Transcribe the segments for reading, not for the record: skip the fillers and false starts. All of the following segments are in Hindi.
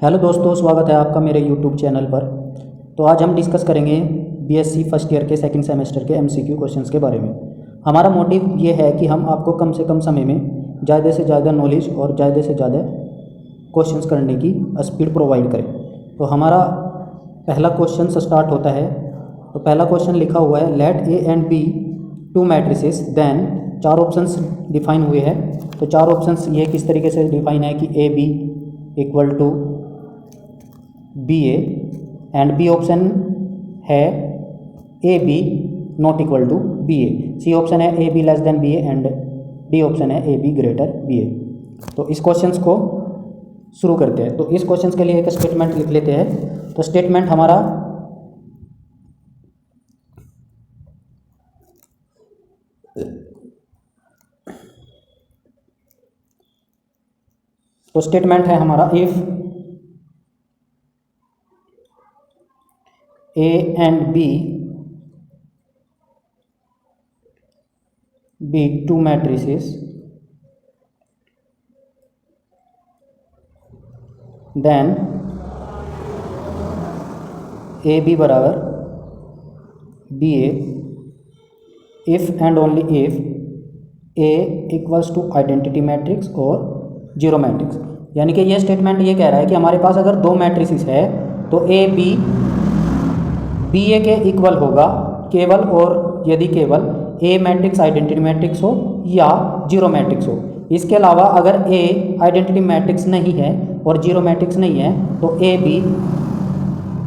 हेलो दोस्तों, स्वागत है आपका मेरे यूट्यूब चैनल पर। तो आज हम डिस्कस करेंगे बीएससी फर्स्ट ईयर के सेकंड सेमेस्टर के एमसीक्यू क्वेश्चंस के बारे में। हमारा मोटिव ये है कि हम आपको कम से कम समय में ज़्यादा से ज़्यादा नॉलेज और ज़्यादा से ज़्यादा क्वेश्चंस करने की स्पीड प्रोवाइड करें। तो हमारा पहला क्वेश्चन स्टार्ट होता है। तो पहला क्वेश्चन लिखा हुआ है, let A and B two matrices then, चार ऑप्शंस डिफाइन हुए हैं। तो चार ऑप्शंस ये किस तरीके से डिफाइन है कि A B equal to B A, and B option है A B not equal to B A, C option है A B less than B A, and D option है A B greater B A. तो इस क्वेश्चंस को शुरू करते हैं। तो इस क्वेश्चंस के लिए एक स्टेटमेंट लिख लेते हैं। तो स्टेटमेंट हमारा है हमारा, if A and B be two matrices, then A B बराबर B A if and only if A equals to identity matrix और जीरो मैट्रिक्स। यानी कि यह स्टेटमेंट ये कह रहा है कि हमारे पास अगर दो मैट्रिसेस है तो ए बी बी ए के इक्वल होगा केवल और यदि केवल ए मैट्रिक्स आइडेंटिटी मैट्रिक्स हो या जीरो मैट्रिक्स हो। इसके अलावा अगर ए आइडेंटिटी मैट्रिक्स नहीं है और जीरो मैट्रिक्स नहीं है तो A B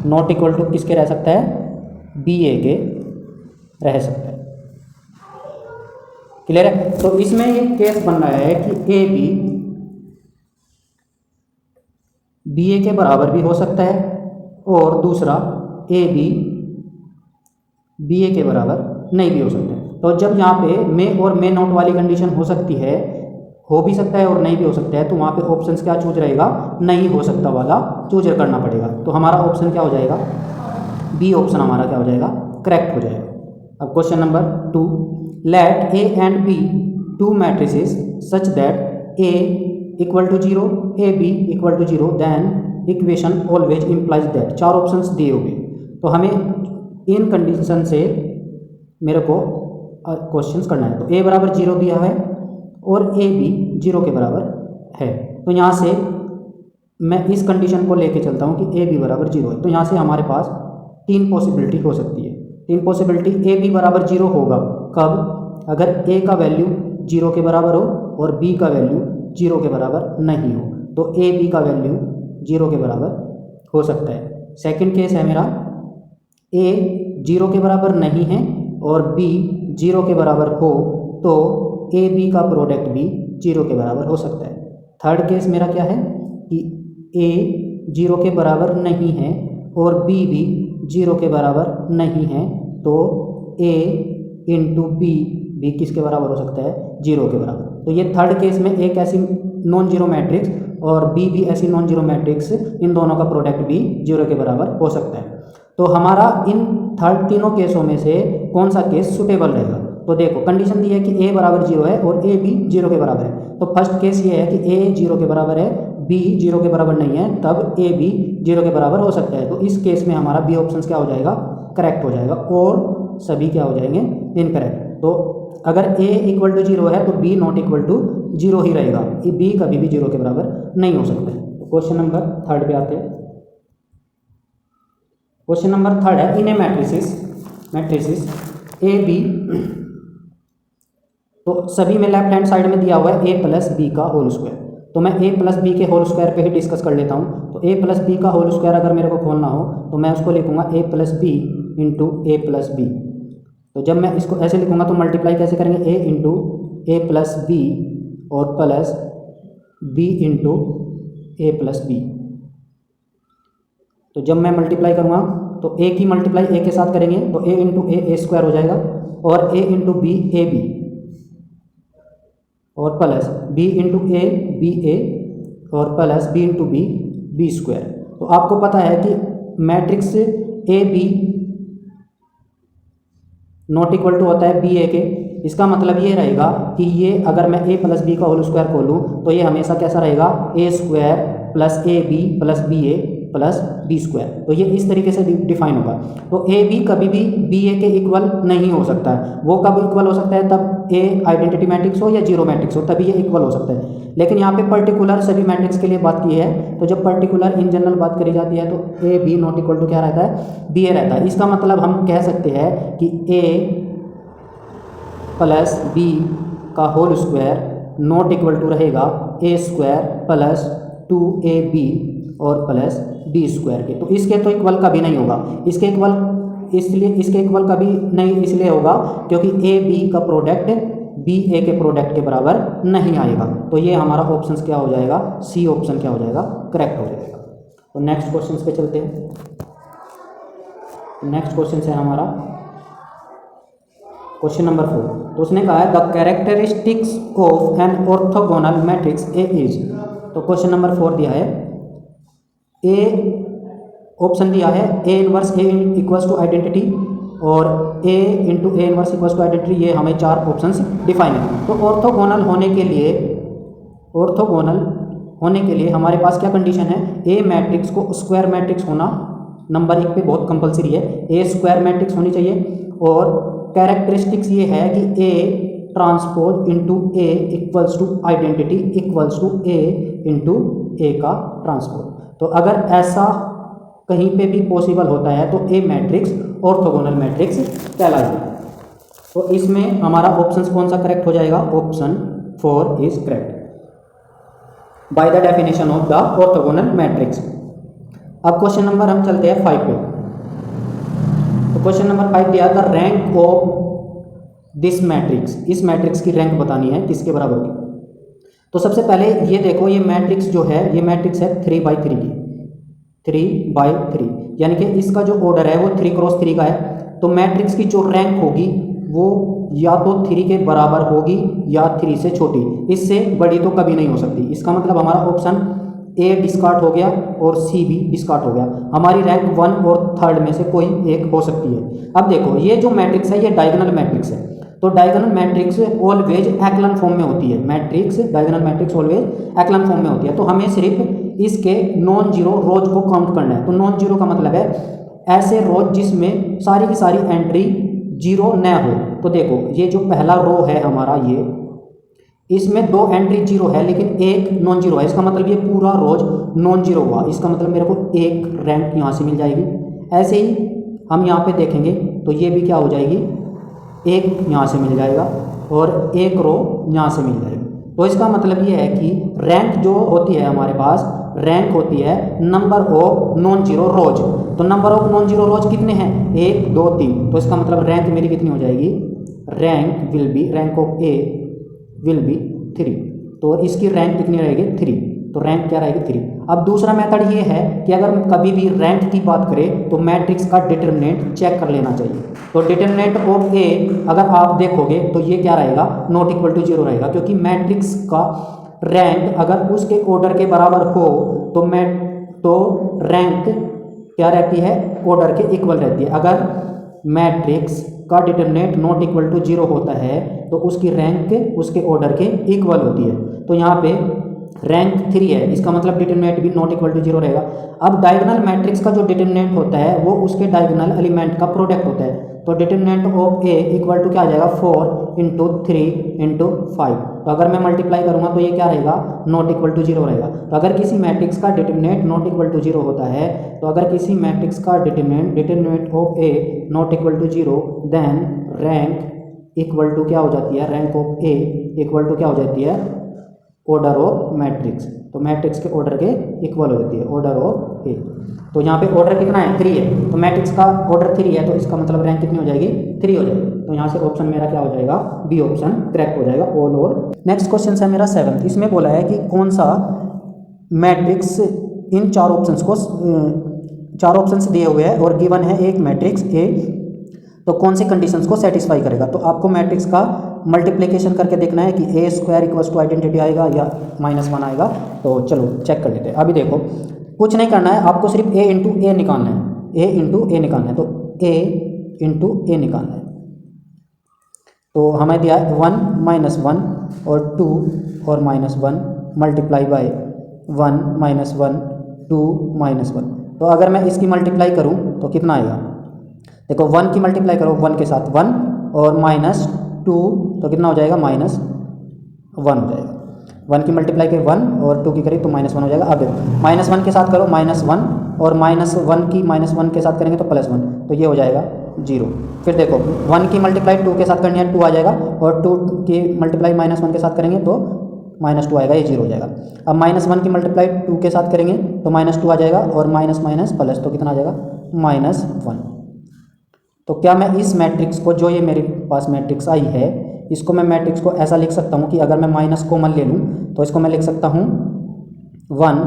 not equal to किसके रह सकता है, बी ए के रह सकता है। क्लियर है। तो इसमें एक केस बन रहा है कि ए बी ए के बराबर भी हो सकता है और दूसरा ए बी ए के बराबर नहीं भी हो सकता है। तो जब यहाँ पे मे और मे नॉट वाली कंडीशन हो सकती है, हो भी सकता है और नहीं भी हो सकता है, तो वहाँ पे ऑप्शंस क्या चूज रहेगा, नहीं हो सकता वाला चूज करना पड़ेगा। तो हमारा ऑप्शन क्या हो जाएगा, बी ऑप्शन हमारा क्या हो जाएगा, करेक्ट हो जाएगा। अब question number 2, let A and B two matrices such that A equal to 0 A B equal to 0 then equation always implies that. चार ऑप्शंस दिए हुए, तो हमें इन कंडीशन से मेरे को क्वेश्चंस करना है। तो ए बराबर 0 दिया है और ए बी 0 के बराबर है। तो यहाँ से मैं इस कंडीशन को लेके चलता हूँ कि ए बी बराबर 0 है। तो यहाँ से हमारे पास तीन पॉसिबिलिटी हो सकती है। तीन पॉसिबिलिटी, ए बी बराबर 0 होगा कब, अगर ए का वैल्यू 0 के बराबर हो और बी का वैल्यू 0 के बराबर नहीं हो, तो ए बी का वैल्यू 0 के बराबर हो सकता है। सेकंड केस है मेरा, ए 0 के बराबर नहीं है और बी 0 के बराबर हो, तो ए बी का प्रोडक्ट भी 0 के बराबर हो सकता है। थर्ड केस मेरा क्या है कि ए 0 के बराबर नहीं है और बी भी 0 के बराबर नहीं है, तो ए इंटू बी भी किसके बराबर हो सकता है, 0 के बराबर। तो ये थर्ड केस में एक ऐसी नॉन जीरो मैट्रिक्स और बी भी ऐसी नॉन जीरो मैट्रिक्स, इन दोनों का प्रोडक्ट भी 0 के बराबर हो सकता है। तो हमारा इन तीनों केसों में से कौन सा केस सुटेबल रहेगा। तो देखो, कंडीशन दी है कि ए बराबर 0 है और ए बी 0 के बराबर है। तो फर्स्ट केस ये है कि ए 0 के बराबर है, बी 0 के बराबर नहीं है, तब ए बी 0 के बराबर हो सकता है। तो इस केस में हमारा बी ऑप्शन क्या हो जाएगा, करेक्ट हो जाएगा, और सभी क्या हो जाएंगे, इनकरेक्ट। तो अगर ए इक्वल टू 0 है तो बी नॉट इक्वल टू 0 ही रहेगा, बी कभी भी 0 के बराबर नहीं हो सकता है। तो क्वेश्चन नंबर 3 पे आते हैं। क्वेश्चन नंबर 3 है, इन ए मैट्रिसेस ए बी, तो सभी में लेफ्ट हैंड साइड में दिया हुआ है ए प्लस बी का होल स्क्वायर। तो मैं ए प्लस बी के होल स्क्वायर पे ही डिस्कस कर लेता हूँ। तो ए प्लस बी का होल स्क्वायर अगर मेरे को खोलना हो तो मैं उसको लिखूंगा ए प्लस बी इंटू ए प्लस बी। तो जब मैं इसको ऐसे लिखूंगा तो मल्टीप्लाई कैसे करेंगे, ए इंटू ए प्लस बी और प्लस बी इंटू ए प्लस बी। तो जब मैं मल्टीप्लाई करूँगा तो ए की मल्टीप्लाई ए के साथ करेंगे तो ए इंटू ए स्क्वायर हो जाएगा, और A into B A B, और plus B into A B A, और plus B into B B square. तो आपको पता है कि matrix A B not equal to होता है बी ए के। इसका मतलब ये रहेगा कि ये अगर मैं ए प्लस बी का होल स्क्वायर खोलूँ तो ये हमेशा कैसा रहेगा, A square plus A B plus B A plus B square. तो ये इस तरीके से डिफाइन होगा। तो ए बी कभी भी बी ए के इक्वल नहीं हो सकता है। वो कब इक्वल हो सकता है, तब ए आइडेंटिटी मैट्रिक्स हो या जीरो मैट्रिक्स हो, तभी ये इक्वल हो सकता है। लेकिन यहाँ पे पर्टिकुलर सभी मैट्रिक्स के लिए बात की है। तो जब पर्टिकुलर इन जनरल बात करी जाती है तो A B not equal to क्या रहता है, बी ए रहता है। इसका मतलब हम कह सकते हैं कि ए प्लस बी का whole square not equal to रहेगा ए स्क्वायर प्लस 2ab और प्लस बी स्क्वायर के। तो इसके तो इक्वल कभी नहीं होगा, इसके इक्वल कभी नहीं इसलिए होगा क्योंकि ए बी का प्रोडक्ट बी ए के प्रोडक्ट के बराबर नहीं आएगा। तो ये हमारा ऑप्शन क्या हो जाएगा, सी ऑप्शन क्या हो जाएगा, करेक्ट हो जाएगा। तो नेक्स्ट क्वेश्चन पे चलते हैं। नेक्स्ट क्वेश्चन है हमारा क्वेश्चन नंबर 4। तो उसने कहा है the characteristics of an orthogonal matrix A is. तो क्वेश्चन नंबर 4 दिया है, ए ऑप्शन दिया है A inverse A equals to identity और A into A inverse equals to identity. ये हमें 4 ऑप्शंस डिफाइन है। तो ऑर्थोगोनल होने के लिए हमारे पास क्या कंडीशन है, ए मैट्रिक्स को स्क्वायर मैट्रिक्स होना नंबर 1 पे बहुत कंपलसरी है, ए स्क्वायर मैट्रिक्स होनी चाहिए। और कैरेक्टरिस्टिक्स ये है कि A transpose into A equals to identity equals to A into A का ट्रांसपोज। तो अगर ऐसा कहीं पे भी पॉसिबल होता है तो ए मैट्रिक्स ऑर्थोगोनल मैट्रिक्स कहलाएगी। तो इसमें हमारा ऑप्शन कौन सा करेक्ट हो जाएगा, option 4 is correct by the definition of the orthogonal matrix. अब क्वेश्चन नंबर हम चलते हैं 5 पे। तो क्वेश्चन नंबर 5 दिया the rank of this matrix. इस मैट्रिक्स की रैंक बतानी है किसके बराबर होगी। तो सबसे पहले ये देखो, ये मैट्रिक्स जो है ये मैट्रिक्स है 3/3 की, 3/3, यानी कि इसका जो ऑर्डर है वो 3x3 का है। तो मैट्रिक्स की जो रैंक होगी वो या तो 3 के बराबर होगी या 3 से छोटी, इससे बड़ी तो कभी नहीं हो सकती। इसका मतलब हमारा ऑप्शन ए डिस्कार्ड हो गया और सी भी डिस्कार्ड हो गया। हमारी रैंक 1 और 3 में से कोई एक हो सकती है। अब देखो ये जो मैट्रिक्स है ये डायगोनल मैट्रिक्स है। तो डायगोनल मैट्रिक्स ऑलवेज एक्लन फॉर्म में होती है। डायगोनल मैट्रिक्स ऑलवेज एक्लन फॉर्म में होती है। तो हमें सिर्फ इसके नॉन जीरो रोज को काउंट करना है। तो नॉन जीरो का मतलब है ऐसे रोज जिसमें सारी की सारी एंट्री जीरो न हो। तो देखो ये जो पहला रो है हमारा, ये इसमें 2 एंट्री जीरो है लेकिन एक नॉन जीरो है। इसका मतलब ये पूरा रोज नॉन जीरो हुआ। इसका मतलब मेरे को एक रैंक यहाँ से मिल जाएगी। ऐसे ही हम यहाँ पे देखेंगे तो ये भी क्या हो जाएगी, एक यहाँ से मिल जाएगा और एक रो यहाँ से मिल जाएगी। तो इसका मतलब ये है कि रैंक जो होती है हमारे पास, रैंक होती है number of non zero rows. तो number of non zero rows कितने हैं, 1 2 3। तो इसका मतलब रैंक मेरी कितनी हो जाएगी, rank of A will be 3। तो इसकी रैंक कितनी रहेगी, 3। तो रैंक क्या रहेगी, 3। अब दूसरा मेथड ये है कि अगर हम कभी भी रैंक की बात करें तो मैट्रिक्स का डिटरमिनेंट चेक कर लेना चाहिए। तो डिटरमिनेंट ऑफ ए अगर आप देखोगे तो ये क्या रहेगा, नॉट इक्वल टू 0 रहेगा, क्योंकि मैट्रिक्स का रैंक अगर उसके ऑर्डर के बराबर हो तो रैंक क्या रहती है, ऑर्डर के इक्वल रहती है। अगर मैट्रिक्स का डिटरमिनेंट नॉट इक्वल टू 0 होता है तो उसकी रैंक उसके ऑर्डर के इक्वल होती है। तो यहाँ पे रैंक 3 है, इसका मतलब डिटरमिनेंट भी नॉट इक्वल टू 0 रहेगा। अब डायगोनल मैट्रिक्स का जो डिटरमिनेंट होता है वो उसके डायगोनल एलिमेंट का प्रोडक्ट होता है। तो determinant of A equal to क्या आ जाएगा, 4 इंटू 3 इंटू 5। तो अगर मैं मल्टीप्लाई करूँगा तो ये क्या रहेगा, नॉट इक्वल टू 0 रहेगा। तो अगर किसी मैट्रिक्स का डिटरमिनेंट नॉट इक्वल टू 0 होता है, तो अगर किसी मैट्रिक्स का determinant of A not equal to 0, then rank equal to क्या हो जाती है, rank of A equal to क्या हो जाती है, ऑर्डर ऑफ मैट्रिक्स। तो मैट्रिक्स के ऑर्डर के इक्वल हो जाती है, ऑर्डर ऑफ ए। तो यहाँ पे ऑर्डर कितना है, 3 है। तो मैट्रिक्स का ऑर्डर 3 है, तो इसका मतलब रैंक कितनी हो जाएगी, 3 हो जाएगी। तो यहाँ से ऑप्शन मेरा क्या हो जाएगा, बी ऑप्शन करेक्ट हो जाएगा, ऑल और। नेक्स्ट क्वेश्चन है मेरा 7। इसमें बोला है कि कौन सा मैट्रिक्स इन 4 ऑप्शंस को 4 ऑप्शंस दिए हुए हैं और गिवन है एक मैट्रिक्स ए, तो कौन सी कंडीशंस को सेटिस्फाई करेगा। तो आपको मैट्रिक्स का मल्टीप्लिकेशन करके देखना है कि ए स्क्वायर इक्वल्स टू आइडेंटिटी आएगा या -1 आएगा। तो चलो चेक कर लेते हैं। अभी देखो कुछ नहीं करना है, आपको सिर्फ ए इंटू ए निकालना है, ए इंटू ए निकालना है। तो ए इंटू ए निकालना है। तो हमें दिया है 1 माइनस 1 और 2 और minus 1 multiply by 1 minus 1 2 minus 1। तो अगर मैं इसकी मल्टीप्लाई करूं तो कितना आएगा? देखो 1 की मल्टीप्लाई करो 1 के साथ 1 और माइनस 2 तो कितना हो जाएगा? माइनस 1 हो जाएगा। 1 की मल्टीप्लाई करें 1 और 2 की करें तो माइनस 1 हो जाएगा। अब देखो माइनस 1 के साथ करो माइनस 1 और माइनस 1 की माइनस 1 के साथ करेंगे तो प्लस 1, तो ये हो जाएगा 0। फिर देखो 1 की मल्टीप्लाई 2 के साथ करनी है 2 आ जाएगा और 2 की मल्टीप्लाई माइनस 1 के साथ करेंगे तो माइनस 2 आएगा, ये 0 हो जाएगा। अब माइनस 1 की मल्टीप्लाई 2 के साथ करेंगे तो माइनस 2 आ जाएगा और माइनस माइनस प्लस तो कितना आ जाएगा? माइनस 1। तो क्या मैं इस मैट्रिक्स को, जो ये मेरे पास मैट्रिक्स आई है, इसको मैं मैट्रिक्स को ऐसा लिख सकता हूँ कि अगर मैं माइनस कॉमन ले लूँ तो इसको मैं लिख सकता हूँ 1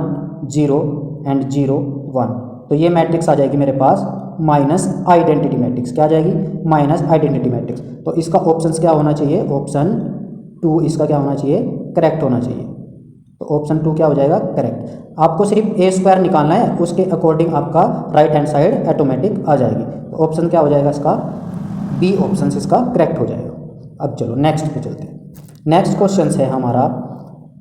0 एंड 0 1। तो ये मैट्रिक्स आ जाएगी मेरे पास माइनस आइडेंटिटी मैट्रिक्स। क्या आ जाएगी? Minus identity matrix. तो इसका ऑप्शन क्या होना चाहिए? ऑप्शन 2 इसका क्या होना चाहिए? करेक्ट होना चाहिए। तो ऑप्शन 2 क्या हो जाएगा? करेक्ट। आपको सिर्फ ए स्क्वायर निकालना है, उसके अकॉर्डिंग आपका राइट हैंड साइड ऑटोमेटिक आ जाएगी। तो ऑप्शन क्या हो जाएगा इसका? बी ऑप्शन इसका करेक्ट हो जाएगा। अब चलो नेक्स्ट पे चलते हैं। नेक्स्ट क्वेश्चन है हमारा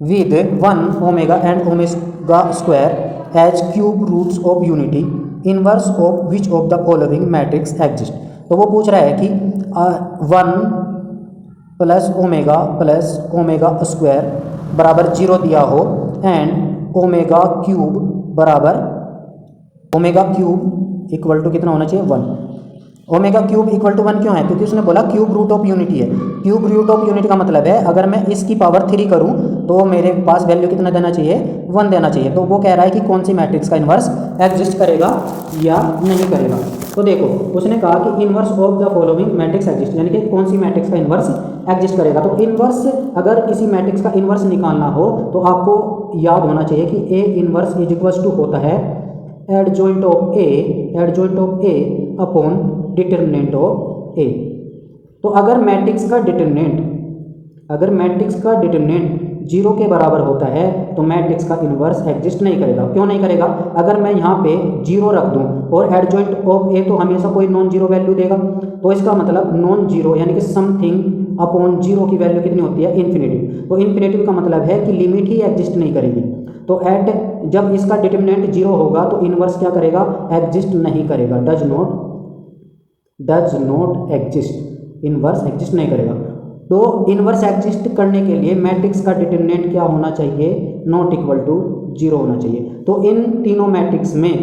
with 1 omega and omega square as cube roots of unity inverse of which of the following matrix exist. तो वो पूछ रहा है कि 1 प्लस ओमेगा स्क्वायर बराबर 0 दिया हो and omega cube equal to कितना होना चाहिए? 1। ओमेगा क्यूब इक्वल टू 1 क्यों है? क्योंकि उसने बोला क्यूब रूट ऑफ यूनिटी है। क्यूब रूट ऑफ यूनिटी का मतलब है अगर मैं इसकी पावर 3 करूं तो मेरे पास वैल्यू कितना देना चाहिए? 1 देना चाहिए। तो वो कह रहा है कि कौन सी मैट्रिक्स का इन्वर्स एग्जिस्ट करेगा या नहीं करेगा। तो देखो उसने कहा कि inverse of the following matrix exist, यानी कि कौन सी मैट्रिक्स का इन्वर्स एग्जिस्ट करेगा। तो इन्वर्स, अगर किसी मैट्रिक्स का इन्वर्स निकालना हो तो आपको याद होना चाहिए कि A inverse is equal to होता है adjoint of A upon determinant of A. तो अगर मैट्रिक्स का डिटर्मिनेंट 0 के बराबर होता है तो मैट्रिक्स का इन्वर्स एग्जिस्ट नहीं करेगा। क्यों नहीं करेगा? अगर मैं यहाँ पे 0 रख दूँ और एडजॉइंट ऑफ ए तो हमेशा कोई नॉन जीरो वैल्यू देगा, तो इसका मतलब नॉन जीरो यानी कि समथिंग अपॉन 0 की वैल्यू कितनी होती है? इन्फिनेटिव। तो इन्फिनेटिव का मतलब है कि लिमिट ही एग्जिस्ट नहीं करेगी। तो जब इसका डिटर्मिनेंट 0 होगा तो इन्वर्स क्या करेगा? एग्जिस्ट नहीं करेगा, does not exist, inverse exist नहीं करेगा। तो इन्वर्स एग्जिस्ट करने के लिए मैट्रिक्स का डिटर्मिनेंट क्या होना चाहिए? नॉट इक्वल टू 0 होना चाहिए। तो इन तीनों मैट्रिक्स में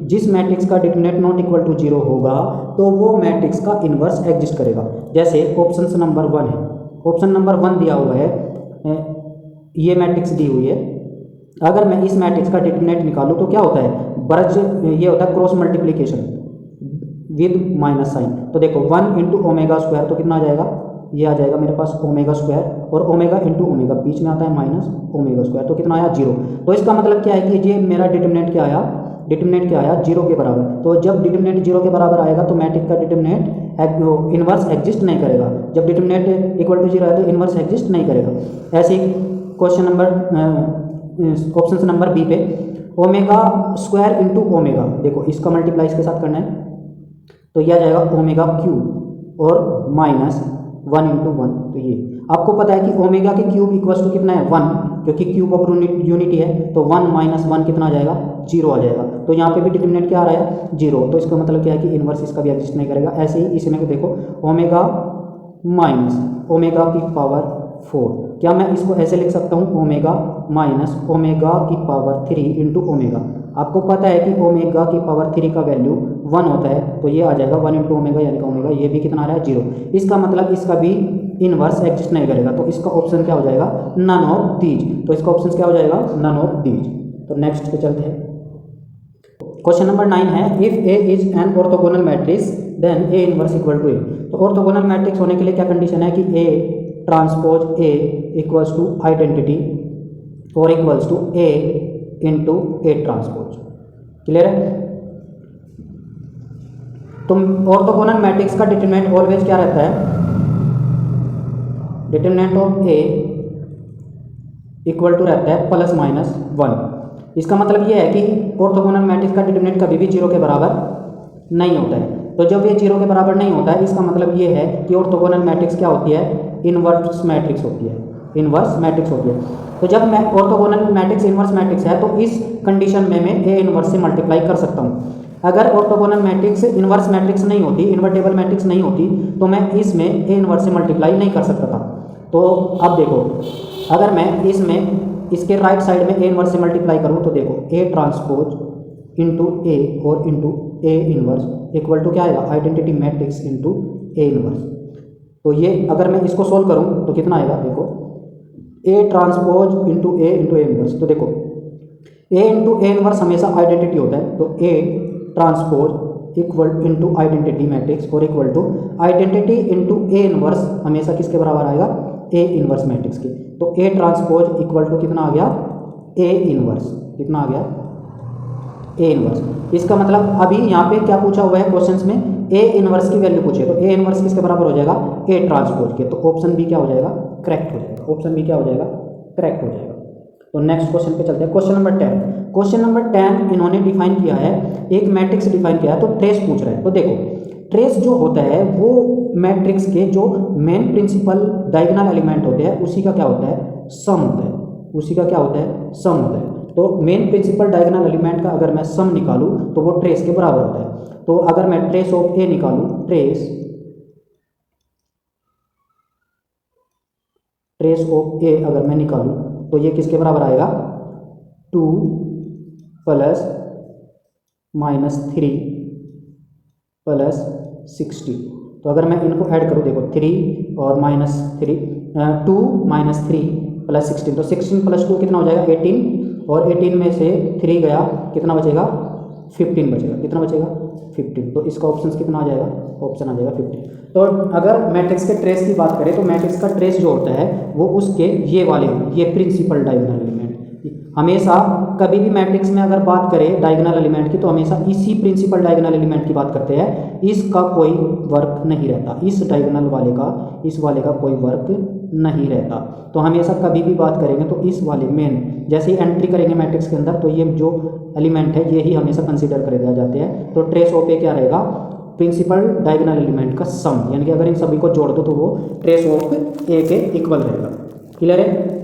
जिस मैट्रिक्स का डिटर्मिनेंट नॉट इक्वल टू 0 होगा तो वो मैट्रिक्स का इन्वर्स एग्जिस्ट करेगा। जैसे ऑप्शन नंबर 1 है, ऑप्शन नंबर 1 दिया हुआ है, ये मैट्रिक्स दी हुई है। अगर मैं इस मैट्रिक्स का डिटर्मिनेंट निकालूं तो क्या होता है? ब्रज ये होता है cross multiplication with minus sign. तो देखो 1 इंटू ओमेगा स्क्वायर तो कितना आ जाएगा? ये आ जाएगा मेरे पास ओमेगा स्क्वायर और ओमेगा इंटू ओमेगा बीच में आता है माइनस ओमेगा स्क्वायर, तो कितना आया? 0। तो इसका मतलब क्या है कि ये मेरा डिटर्मिनेंट क्या आया? 0 के बराबर। तो जब डिटर्मिनेंट 0 के बराबर आएगा तो मैट्रिक्स का डिटर्मिनेंट इन्वर्स एग्जिस्ट नहीं करेगा। जब डिटर्मिनेंट इक्वल टू 0 है तो इन्वर्स एग्जिस्ट नहीं करेगा। ऐसे ही question number option number B पे ओमेगा स्क्वायर इंटू ओमेगा, देखो इसका मल्टीप्लाई इसके साथ करना है तो यह आ जाएगा ओमेगा क्यूब और माइनस 1 इंटू 1। तो ये आपको पता है कि ओमेगा के क्यूब इक्वल टू कितना है? 1, क्योंकि क्यूब ऑफ यूनिटी है। तो 1 माइनस 1 कितना आ जाएगा? 0 आ जाएगा। तो यहाँ पे भी डिटर्मिनेंट क्या आ रहा है? 0। तो इसका मतलब क्या है कि इन्वर्स इसका भी एग्जिस्ट नहीं करेगा। ऐसे ही इसमें देखो ओमेगा माइनस ओमेगा की पावर 4, क्या मैं इसको ऐसे लिख सकता हूँ? ओमेगा माइनस ओमेगा की पावर 3 इंटू ओमेगा। आपको पता है कि ओमेगा की पावर 3 का वैल्यू 1 होता है, तो ये आ जाएगा 1 इंटू ओमेगा, यानी कि ओमेगा ये भी कितना आ रहा है? 0। इसका मतलब इसका भी इन्वर्स एग्जिस्ट नहीं करेगा। तो इसका ऑप्शन क्या हो जाएगा? None of these. तो इसका ऑप्शन क्या हो जाएगा? None of these. तो नेक्स्ट पे चलते हैं। क्वेश्चन नंबर 9 है if A is an orthogonal matrix then A inverse equal to A. तो ऑर्थोगोनल मैट्रिक्स होने के लिए क्या कंडीशन है कि A transpose A equals to identity और equals to A into A transpose. Clear है? तो ऑर्थोगोनल मैट्रिक्स का डिटरमिनेंट ऑलवेज क्या रहता है? Determinant of A equal to रहता है प्लस माइनस 1। इसका मतलब ये है कि ऑर्थोगोनल मैट्रिक्स का डिटरमिनेंट कभी भी 0 के बराबर नहीं होता है। तो जब ये 0 के बराबर नहीं होता है, इसका मतलब ये है कि ऑर्थोगोनल मैट्रिक्स क्या होती है, इन्वर्स मैट्रिक्स होती है, इन्वर्स मैट्रिक्स होती है। तो जब मैं ऑर्थोगोनल मैट्रिक्स इन्वर्स मैट्रिक्स है, तो इस कंडीशन में मैं ए इन्वर्स से मल्टीप्लाई कर सकता हूँ। अगर ऑर्थोगोनल मैट्रिक्स इन्वर्स मैट्रिक्स नहीं होती, इन्वर्टेबल मैट्रिक्स नहीं होती, तो मैं इसमें ए इन्वर्स से मल्टीप्लाई नहीं कर सकता था। तो अब देखो, अगर मैं इसमें इसके राइट साइड में ए इन्वर्स से मल्टीप्लाई करूँ, तो देखो ए ट्रांसपोज इंटू ए और into A inverse equal to क्या आएगा, identity matrix into A inverse. तो ये अगर मैं इसको सोल्व करूँ तो कितना आएगा, देखो A transpose into A inverse. तो देखो ए इंटू ए इन्वर्स हमेशा आइडेंटिटी होता है, तो A transpose equal into identity matrix और equal to identity into A inverse हमेशा किसके बराबर आएगा, ए इन्वर्स मैट्रिक्स के। तो ए ट्रांसपोज इक्वल टू कितना आ गया, ए इन्वर्स, कितना आ गया, ए इन्वर्स। इसका मतलब अभी यहाँ पे क्या पूछा हुआ है क्वेश्चंस में, ए इन्वर्स की वैल्यू पूछे, तो ए इन्वर्स किसके बराबर हो जाएगा, ए ट्रांसपोज के। तो ऑप्शन बी क्या हो जाएगा, करेक्ट हो जाएगा, ऑप्शन बी क्या हो जाएगा, करेक्ट हो जाएगा। तो नेक्स्ट क्वेश्चन पे चलते हैं, क्वेश्चन नंबर 10। क्वेश्चन नंबर 10 इन्होंने डिफाइन किया है, एक मैट्रिक्स डिफाइन किया है, तो ट्रेस पूछ रहा है। तो देखो ट्रेस जो होता है वो मैट्रिक्स के जो मेन प्रिंसिपल डायगोनल एलिमेंट होते हैं उसी का क्या होता है, सम होता है, उसी का क्या होता है, सम होता है। तो मेन प्रिंसिपल डायगोनल एलिमेंट का अगर मैं सम निकालूं तो वो ट्रेस के बराबर होता है। तो अगर मैं ट्रेस ऑफ ए निकालूं, ट्रेस ऑफ ए अगर मैं निकालूं तो ये किसके बराबर आएगा, 2 प्लस माइनस 3 प्लस 60। तो अगर मैं इनको ऐड करूँ, देखो 3 और माइनस 3, 2 माइनस 3 प्लस 16, तो 16 प्लस 2 कितना हो जाएगा, 18, और 18 में से 3 गया, कितना बचेगा, 15 बचेगा, कितना बचेगा, 15। तो इसका ऑप्शन कितना आ जाएगा, ऑप्शन आ जाएगा 15। तो अगर मैट्रिक्स के ट्रेस की बात करें तो मैट्रिक्स का ट्रेस जो होता है वो उसके ये वाले, ये प्रिंसिपल डायगोनल एलिमेंट, हमेशा कभी भी मैट्रिक्स में अगर बात करें डायगोनल एलिमेंट की तो हमेशा इसी प्रिंसिपल डायगोनल एलिमेंट की बात करते हैं, इसका कोई वर्क नहीं रहता, इस डायगोनल वाले का, इस वाले का कोई वर्क नहीं रहता। तो हमेशा कभी भी बात करेंगे तो इस वाले मेन, जैसे ही एंट्री करेंगे मैट्रिक्स के अंदर तो ये जो एलिमेंट है ये ही हमेशा कंसीडर करे जाते हैं। तो ट्रेस ऑफ ए क्या रहेगा, प्रिंसिपल डायगोनल एलिमेंट का सम, यानी कि अगर इन सभी को जोड़ दो तो वो ट्रेस ऑफ ए के इक्वल रहेगा। क्लियर है।